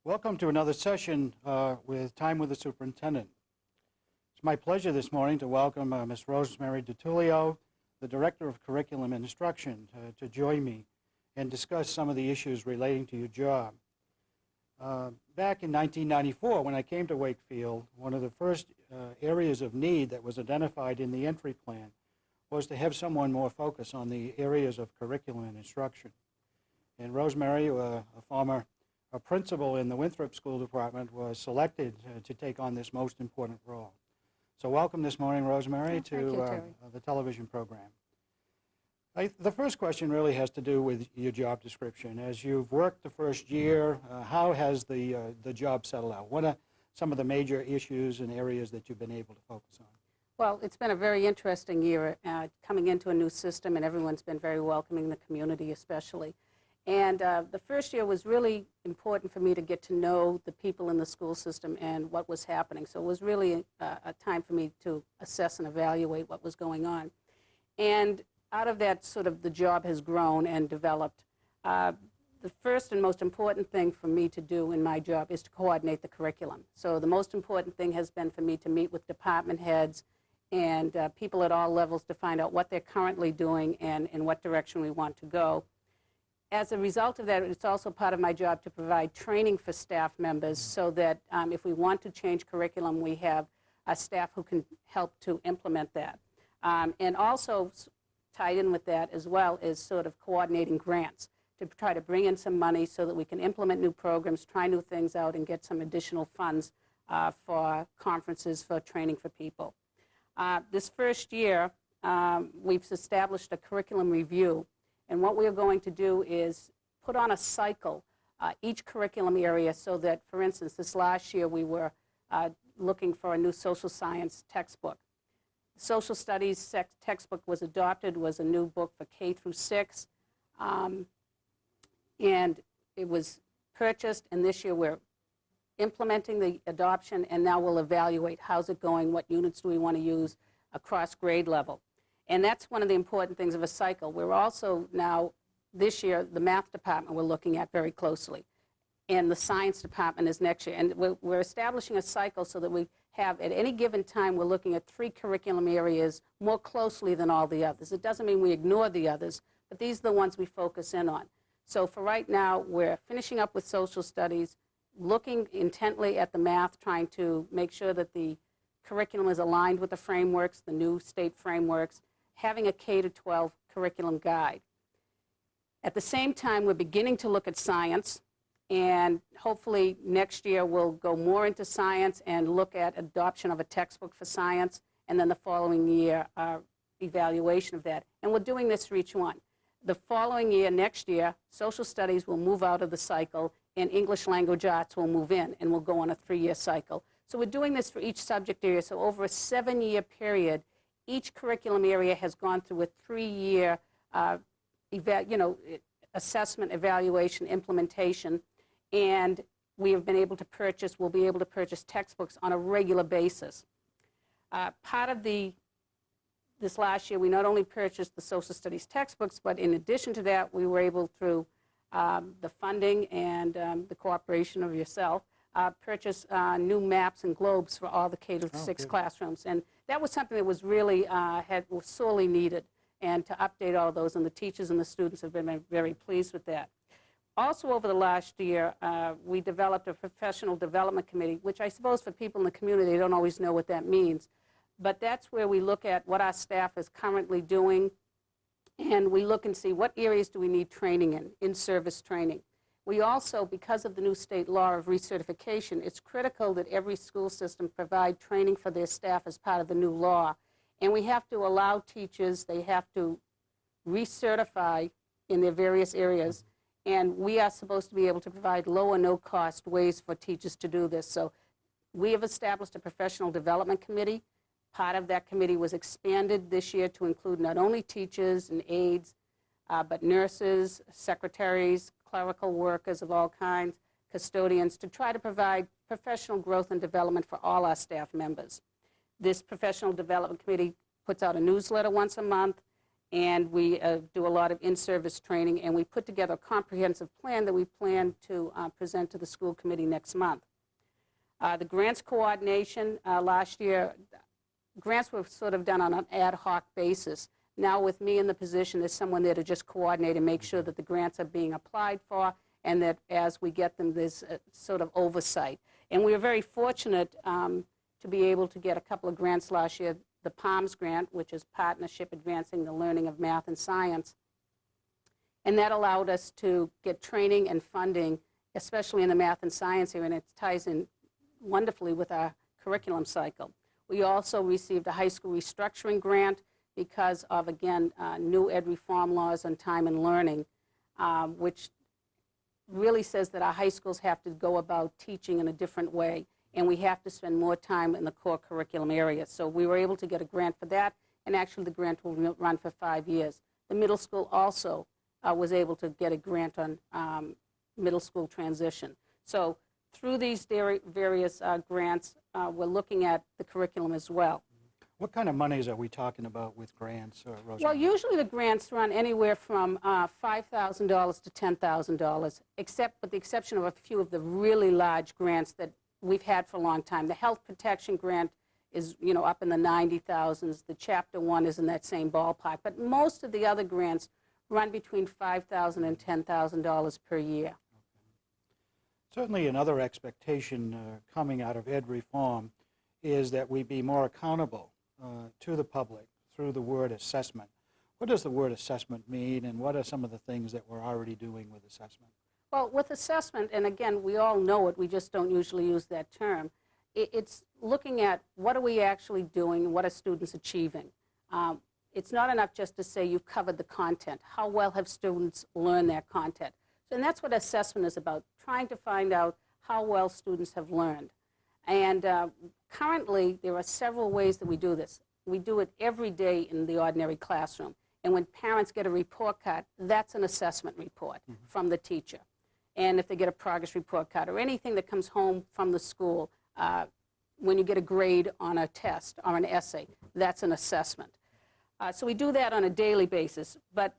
Welcome to another session with Time with the Superintendent. It's my pleasure this morning to welcome Ms. Rosemary DiTullio, the Director of Curriculum and Instruction, to join me and discuss some of the issues relating to your job. Back in 1994, when I came to Wakefield, one of the first areas of need that was identified in the entry plan was to have someone more focused on the areas of curriculum and instruction. And Rosemary, a former principal in the Winthrop School Department, was selected to take on this most important role. So welcome this morning, Rosemary, to the television program. The first question really has to do with your job description. As you've worked the first year, how has the job settled out? What are some of the major issues and areas that you've been able to focus on? Well, it's been a very interesting year coming into a new system, and everyone's been very welcoming, the community especially. And the first year was really important for me to get to know the people in the school system and what was happening. So it was really a time for me to assess and evaluate what was going on. And out of that, sort of the job has grown and developed. The first and most important thing for me to do in my job is to coordinate the curriculum. So the most important thing has been for me to meet with department heads and people at all levels to find out what they're currently doing and in what direction we want to go. As a result of that, it's also part of my job to provide training for staff members so that if we want to change curriculum, we have a staff who can help to implement that. And also tied in with that as well is sort of coordinating grants to try to bring in some money so that we can implement new programs, try new things out, and get some additional funds for conferences, for training for people. This first year, we've established a curriculum review. And what we are going to do is put on a cycle each curriculum area so that, for instance, this last year we were looking for a new social science textbook. Social studies textbook was adopted, was a new book for K through 6. And it was purchased, and this year we're implementing the adoption, and now we'll evaluate how's it going, what units do we want to use across grade level. And that's one of the important things of a cycle. We're also now, this year, the math department we're looking at very closely. And the science department is next year. And we're establishing a cycle so that we have, at any given time, we're looking at 3 curriculum areas more closely than all the others. It doesn't mean we ignore the others, but these are the ones we focus in on. So for right now, we're finishing up with social studies, looking intently at the math, trying to make sure that the curriculum is aligned with the frameworks, the new state frameworks, having a K-12 curriculum guide. At the same time, we're beginning to look at science, and hopefully next year we'll go more into science and look at adoption of a textbook for science, and then the following year, evaluation of that. And we're doing this for each one. The following year, next year, social studies will move out of the cycle, and English language arts will move in, and we'll go on a 3-year cycle. So we're doing this for each subject area, so over a 7-year period, each curriculum area has gone through a 3-year assessment, evaluation, implementation, and we have been able to purchase, we'll be able to purchase textbooks on a regular basis. Part of this last year, we not only purchased the social studies textbooks, but in addition to that, we were able, through the funding and the cooperation of yourself, purchase new maps and globes for all the K-6 classrooms. And that was something that was really was sorely needed, and to update all of those, and the teachers and the students have been very pleased with that. Also over the last year, we developed a professional development committee, which I suppose for people in the community, they don't always know what that means. But that's where we look at what our staff is currently doing, and we look and see what areas do we need training in-service training. We also, because of the new state law of recertification, it's critical that every school system provide training for their staff as part of the new law. And we have to allow teachers, they have to recertify in their various areas, and we are supposed to be able to provide low or no cost ways for teachers to do this. So we have established a professional development committee. Part of that committee was expanded this year to include not only teachers and aides, but nurses, secretaries, clerical workers of all kinds, custodians, to try to provide professional growth and development for all our staff members. This professional development committee puts out a newsletter once a month, and we do a lot of in-service training, and we put together a comprehensive plan that we plan to present to the school committee next month. The grants coordination, last year, grants were sort of done on an ad hoc basis. Now with me in the position, there's someone there to just coordinate and make sure that the grants are being applied for, and that as we get them, there's sort of oversight. And we were very fortunate to be able to get a couple of grants last year. The PALMS grant, which is Partnership Advancing the Learning of Math and Science. And that allowed us to get training and funding, especially in the math and science area, and it ties in wonderfully with our curriculum cycle. We also received a high school restructuring grant because of, again, new ed reform laws on time and learning, which really says that our high schools have to go about teaching in a different way, and we have to spend more time in the core curriculum area. So we were able to get a grant for that, and actually the grant will run for 5 years. The middle school also was able to get a grant on middle school transition. So through these various grants, we're looking at the curriculum as well. What kind of monies are we talking about with grants, Rosemary? Well, usually the grants run anywhere from $5,000 to $10,000, except with the exception of a few of the really large grants that we've had for a long time. The health protection grant is, up in the 90,000s. The Chapter 1 is in that same ballpark. But most of the other grants run between $5,000 and $10,000 per year. Certainly another expectation coming out of ed reform is that we be more accountable to the public through the word assessment. What does the word assessment mean, and what are some of the things that we're already doing with assessment? Well, with assessment, and again, we all know it, we just don't usually use that term, it's looking at what are we actually doing and what are students achieving. It's not enough just to say you've covered the content. How well have students learned that content? And that's what assessment is about, trying to find out how well students have learned. And currently, there are several ways that we do this. We do it every day in the ordinary classroom. And when parents get a report card, that's an assessment report from the teacher. And if they get a progress report card or anything that comes home from the school, when you get a grade on a test or an essay, that's an assessment. So we do that on a daily basis. But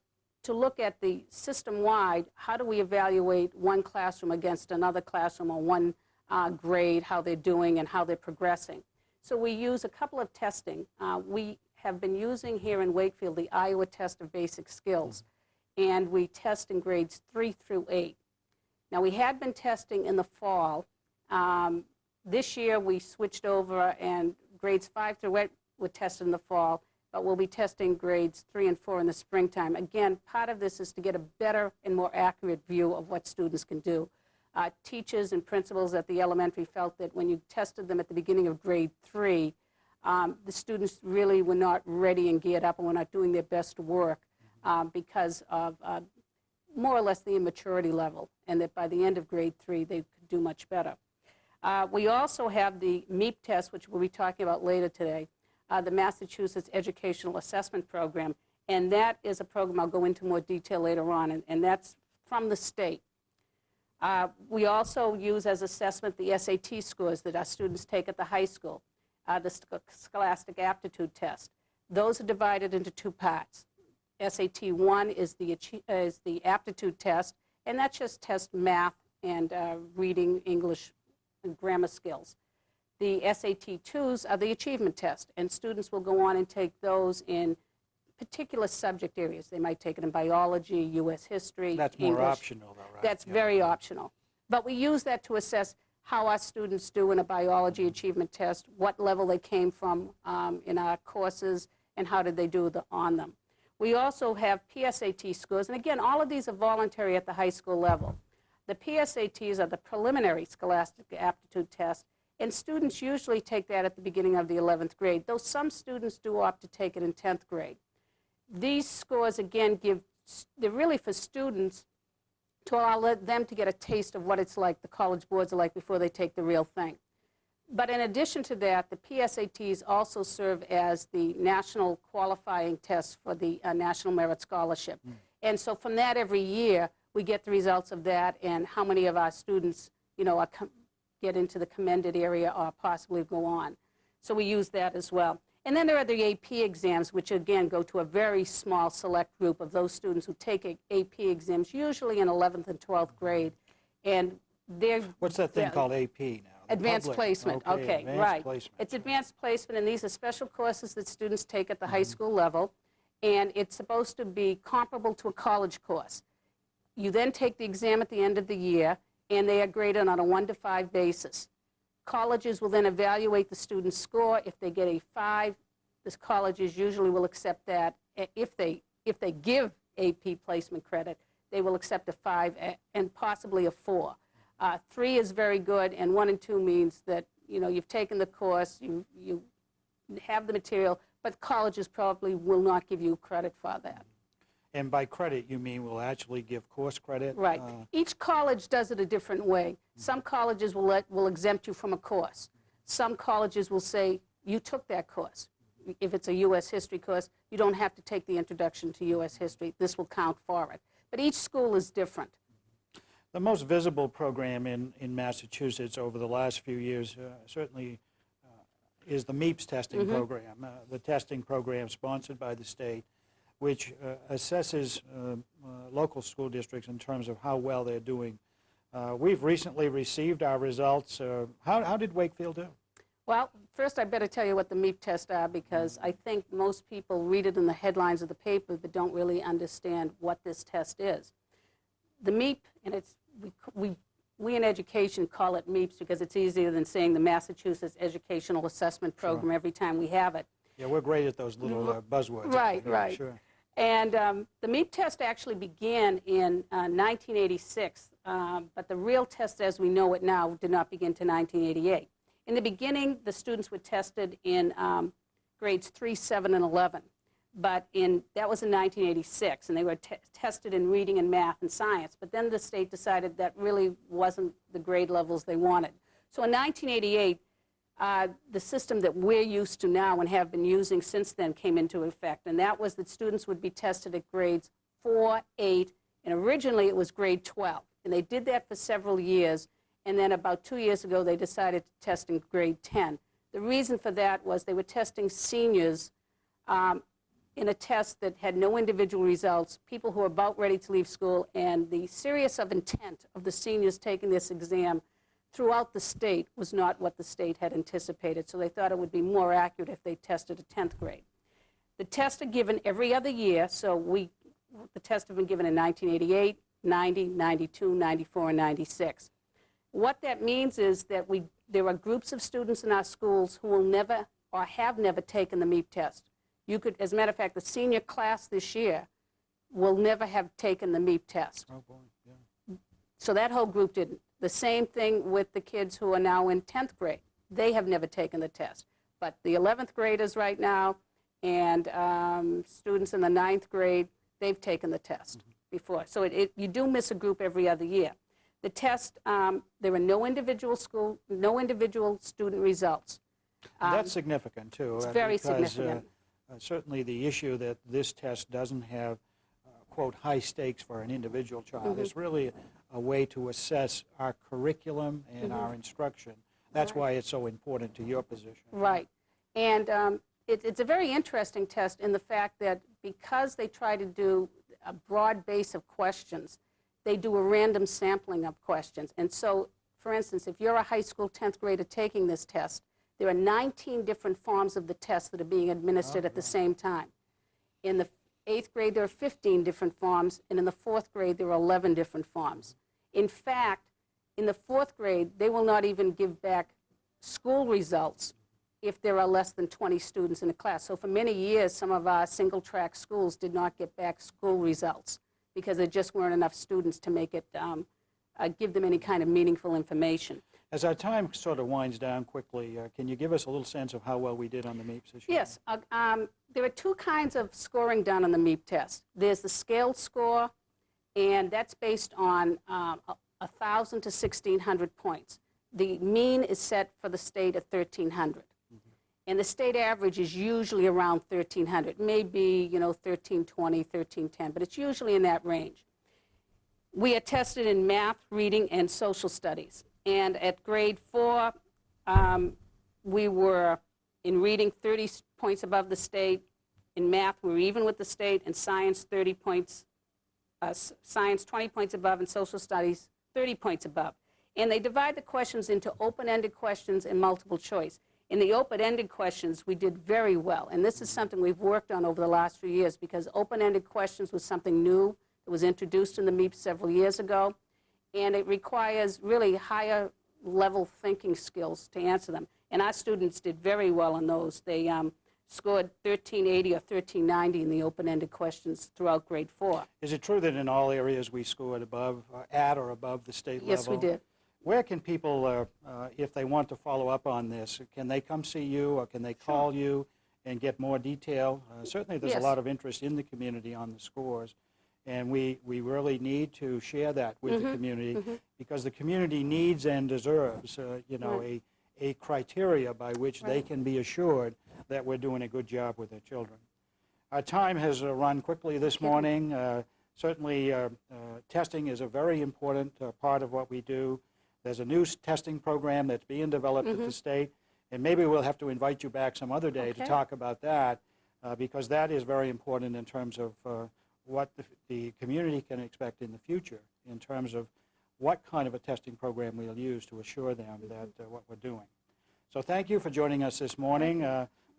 to look at the system-wide, how do we evaluate one classroom against another classroom or one grade, how they're doing and how they're progressing? So we use a couple of testing. We have been using here in Wakefield the Iowa Test of Basic Skills, and we test in grades 3 through 8. Now, we had been testing in the fall. This year, we switched over, and grades 5 through 8 were tested in the fall, but we'll be testing grades 3 and 4 in the springtime. Again, part of this is to get a better and more accurate view of what students can do. Teachers and principals at the elementary felt that when you tested them at the beginning of grade 3, the students really were not ready and geared up and were not doing their best work because of more or less the immaturity level, and that by the end of grade 3, they could do much better. We also have the MEEP test, which we'll be talking about later today, the Massachusetts Educational Assessment Program, and that is a program I'll go into more detail later on, and that's from the state. We also use as assessment the SAT scores that our students take at the high school, the Scholastic Aptitude Test. Those are divided into two parts. SAT 1 is the aptitude test, and that just tests math and reading, English, and grammar skills. The SAT 2s are the achievement test, and students will go on and take those in particular subject areas. They might take it in biology, U.S. history, That's English. more optional, though, right? That's very optional. But we use that to assess how our students do in a biology achievement test, what level they came from in our courses, and how did they do on them. We also have PSAT scores, and again, all of these are voluntary at the high school level. The PSATs are the preliminary Scholastic Aptitude Test, and students usually take that at the beginning of the 11th grade, though some students do opt to take it in 10th grade. These scores, again, they're really for students to allow them to get a taste of what it's like, the college boards are like before they take the real thing. But in addition to that, the PSATs also serve as the national qualifying test for the National Merit Scholarship. And so from that every year, we get the results of that and how many of our students, get into the commended area or possibly go on. So we use that as well. And then there are the AP exams, which again go to a very small select group of those students who take AP exams, usually in 11th and 12th grade. And they're... What's that thing called AP now? The Advanced public. placement, okay, advanced right. Placement. It's advanced placement, and these are special courses that students take at the high school level, and it's supposed to be comparable to a college course. You then take the exam at the end of the year, and they are graded on a 1 to 5 basis. Colleges will then evaluate the student's score. If they get a 5, the colleges usually will accept that. If they give AP placement credit, they will accept a 5 and possibly a 4. 3 is very good, and 1 and 2 means that, you know, you've taken the course, you have the material, but colleges probably will not give you credit for that. And by credit, you mean we'll actually give course credit? Right. Each college does it a different way. Some colleges will exempt you from a course. Some colleges will say, you took that course. If it's a U.S. history course, you don't have to take the introduction to U.S. history. This will count for it. But each school is different. The most visible program in Massachusetts over the last few years certainly is the MEPS testing program, the testing program sponsored by the state, which assesses local school districts in terms of how well they're doing. We've recently received our results. How did Wakefield do? Well, first I better tell you what the MEP tests are, because I think most people read it in the headlines of the paper but don't really understand what this test is. The MEP, and it's we in education call it MEPS because it's easier than saying the Massachusetts Educational Assessment Program every time we have it. Yeah, we're great at those little buzzwords. Right, yeah, right. Sure. And the MEP test actually began in 1986, but the real test as we know it now did not begin to 1988. In the beginning, the students were tested in grades 3, 7, and 11. But that was in 1986, and they were tested in reading and math and science. But then the state decided that really wasn't the grade levels they wanted. So in 1988, the system that we're used to now and have been using since then came into effect, and that was that students would be tested at grades 4, 8, and originally it was grade 12. And they did that for several years, and then about 2 years ago they decided to test in grade 10. The reason for that was they were testing seniors in a test that had no individual results, people who were about ready to leave school, and the serious of intent of the seniors taking this exam throughout the state was not what the state had anticipated. So they thought it would be more accurate if they tested a 10th grade. The tests are given every other year, so the tests have been given in 1988, 90, 92, 94, and 96. What that means is that there are groups of students in our schools who will never or have never taken the MEP test. You could, as a matter of fact, the senior class this year will never have taken the MEP test. Oh, boy, yeah. So that whole group didn't. The same thing with the kids who are now in 10th grade. They have never taken the test. But the 11th graders right now and students in the 9th grade, they've taken the test before. So you do miss a group every other year. The test, there are no individual student results. That's significant, too. It's very because, significant. Certainly the issue that this test doesn't have, quote, high stakes for an individual child. It's really a way to assess our curriculum and our instruction. That's why it's so important to your position. Right. And it's a very interesting test in the fact that because they try to do a broad base of questions, they do a random sampling of questions. And so, for instance, if you're a high school 10th grader taking this test, there are 19 different forms of the test that are being administered at the same time. In the 8th grade, there are 15 different forms, and in the 4th grade, there are 11 different forms. In fact, in the 4th grade, they will not even give back school results if there are less than 20 students in a class. So for many years, some of our single-track schools did not get back school results because there just weren't enough students to make it, give them any kind of meaningful information. As our time sort of winds down quickly, can you give us a little sense of how well we did on the MEPS this year? Yes. There are two kinds of scoring done on the MEP test. There's the scaled score, and that's based on 1,000 to 1,600 points. The mean is set for the state at 1,300. And the state average is usually around 1,300. It may be, 1,320, 1,310, but it's usually in that range. We are tested in math, reading, and social studies. And at grade 4, we were In reading, 30 points above the state. In math, we're even with the state. In science, 30 points. Science, 20 points above. And social studies, 30 points above. And they divide the questions into open-ended questions and multiple choice. In the open-ended questions, we did very well. And this is something we've worked on over the last few years, because open-ended questions was something new that was introduced in the MEP several years ago. And it requires really higher level thinking skills to answer them. And our students did very well on those. They scored 1380 or 1390 in the open-ended questions throughout grade 4. Is it true that in all areas we scored above, at or above the state level? Yes, we did. Where can people, if they want to follow up on this, can they come see you or can they call you and get more detail? Certainly there's a lot of interest in the community on the scores, and we really need to share that with the community, because the community needs and deserves, you know, a criteria by which they can be assured that we're doing a good job with their children. Our time has run quickly this morning. Certainly testing is a very important part of what we do. There's a new testing program that's being developed at the state, and maybe we'll have to invite you back some other day to talk about that, because that is very important in terms of what the community can expect in the future in terms of what kind of a testing program we'll use to assure them that what we're doing. So thank you for joining us this morning.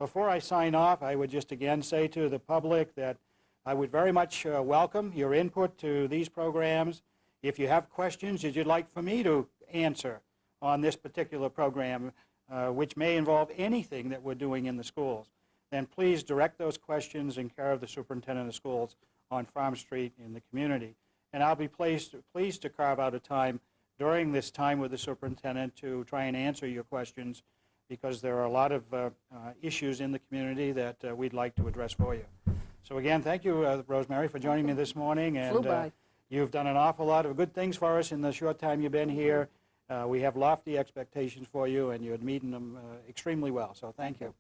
Before I sign off, I would just again say to the public that I would very much welcome your input to these programs. If you have questions that you'd like for me to answer on this particular program, which may involve anything that we're doing in the schools, then please direct those questions in care of the superintendent of schools on Farm Street in the community. And I'll be pleased to carve out a time during this time with the superintendent to try and answer your questions, because there are a lot of issues in the community that we'd like to address for you. So again, thank you, Rosemary, for joining me this morning. And you've done an awful lot of good things for us in the short time you've been here. We have lofty expectations for you, and you're meeting them extremely well. So thank you.